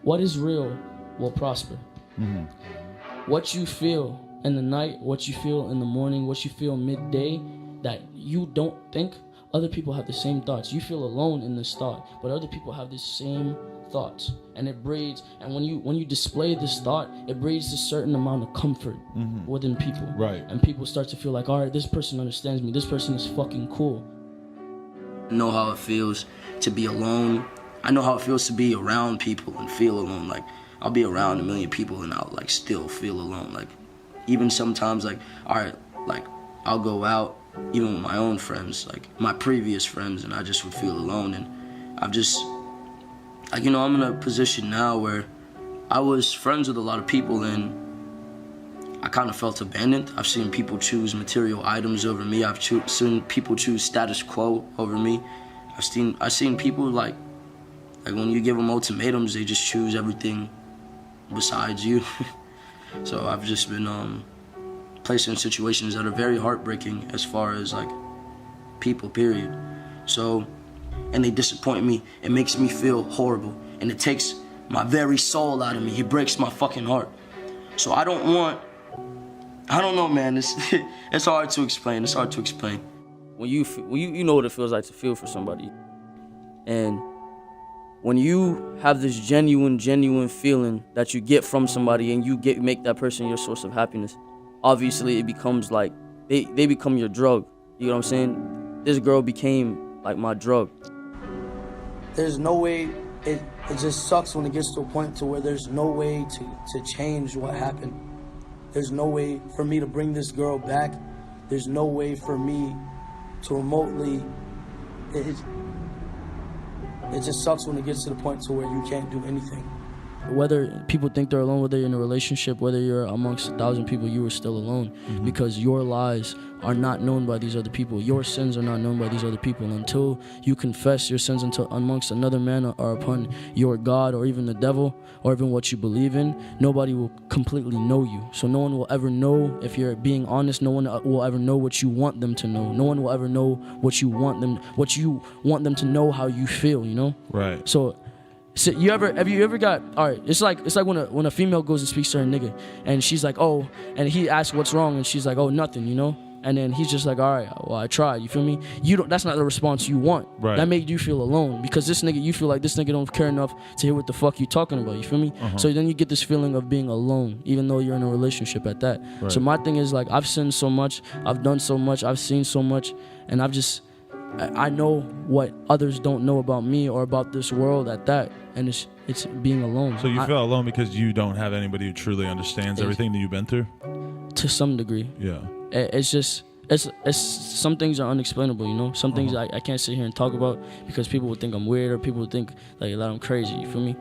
what is real will prosper. Mm-hmm. What you feel in the night, what you feel in the morning, what you feel midday, that you don't think, other people have the same thoughts. You feel alone in this thought, but other people have the same thoughts, and it breeds. And when you display this thought, it breeds a certain amount of comfort within people. Right. And people start to feel like, all right, this person understands me. This person is fucking cool. I know how it feels to be alone. I know how it feels to be around people and feel alone. Like, I'll be around a million people and I'll like still feel alone. Like, even sometimes, like, all right, like I'll go out even with my own friends, like my previous friends, and I just would feel alone. And I've just, like, you know, I'm in a position now where I was friends with a lot of people and I kind of felt abandoned. I've seen people choose material items over me. I've seen people choose status quo over me. I've seen people like when you give them ultimatums, they just choose everything besides you. So I've just been placed in situations that are very heartbreaking as far as like people, period. So, and they disappoint me. It makes me feel horrible, and it takes my very soul out of me. It breaks my fucking heart. So I don't know, man. It's hard to explain. It's hard to explain. When you know what it feels like to feel for somebody, and when you have this genuine feeling that you get from somebody, and you make that person your source of happiness, obviously it becomes like they become your drug. You know what I'm saying? This girl became like my drug. There's no way. It just sucks when it gets to a point to where there's no way to change what happened. There's no way for me to bring this girl back. There's no way for me to remotely. It just sucks when it gets to the point to where you can't do anything. Whether people think they're alone, whether you're in a relationship, whether you're amongst 1,000 people, you are still alone, because your lies are not known by these other people. Your sins are not known by these other people. Until you confess your sins amongst another man or upon your God or even the devil or even what you believe in, nobody will completely know you. So no one will ever know if you're being honest. No one will ever know what you want them to know. No one will ever know what you want them to know, how you feel, you know? Right. So have you ever got, all right, it's like when a female goes and speaks to her nigga and she's like, oh, and he asks what's wrong and she's like, oh, nothing, you know? And then he's just like, all right, well, I tried, you feel me? That's not the response you want. Right. That made you feel alone, because this nigga, you feel like this nigga don't care enough to hear what the fuck you talking about, you feel me? So then you get this feeling of being alone, even though you're in a relationship at that. Right. So my thing is, like, I've sinned so much, I've done so much, I've seen so much, and I know what others don't know about me or about this world at that, and it's being alone. So you feel alone because you don't have anybody who truly understands everything that you've been through? To some degree. Yeah. It's just, it's some things are unexplainable, you know? Some things I can't sit here and talk about because people would think I'm weird, or people would think like that I'm crazy, you feel me?